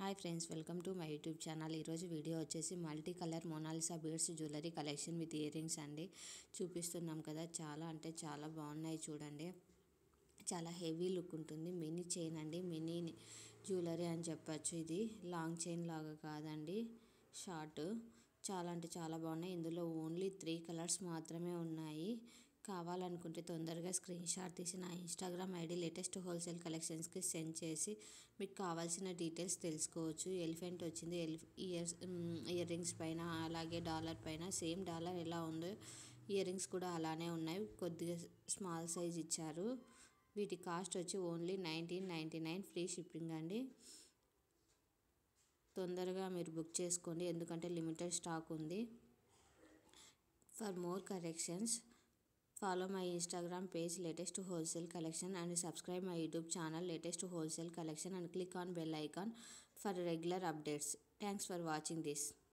Hi friends, welcome to my YouTube channel. ఈరోజు video వచ్చేసి multi colour Monalisa beads jewellery collection with earrings అండి చూపిస్తున్నాం కదా. చాలా అంటే చాలా బాగున్నాయి చూడండి. చాలా హెవీ లుక్ ఉంటుంది. మినీ చైన్ అండి, మినీ జ్యువెలరీ అని చెప్పచ్చు. ఇది లాంగ్ చైన్ లాగా కాదండి, షార్ట్. చాలా అంటే చాలా బాగున్నాయి. ఇందులో ఓన్లీ 3 కలర్స్ మాత్రమే ఉన్నాయి. కావాలనుకుంటే తొందరగా స్క్రీన్ షాట్ తీసి నా ఇన్స్టాగ్రామ్ ఐడి లేటెస్ట్ హోల్సేల్ కలెక్షన్స్కి సెండ్ చేసి మీకు కావాల్సిన డీటెయిల్స్ తెలుసుకోవచ్చు. ఎలిఫెంట్ వచ్చింది, ఇయర్ రింగ్స్ పైన, అలాగే డాలర్ పైన. సేమ్ డాలర్ ఎలా ఉందో ఇయర్ రింగ్స్ కూడా అలానే ఉన్నాయి. కొద్దిగా స్మాల్ సైజ్ ఇచ్చారు. వీటి కాస్ట్ వచ్చి ఓన్లీ 1999, ఫ్రీ షిప్పింగ్ అండి. తొందరగా మీరు బుక్ చేసుకోండి, ఎందుకంటే లిమిటెడ్ స్టాక్ ఉంది. For more collections follow my Instagram page latest wholesale collection and subscribe my YouTube channel latest wholesale collection and click on bell icon for regular updates. Thanks for watching this.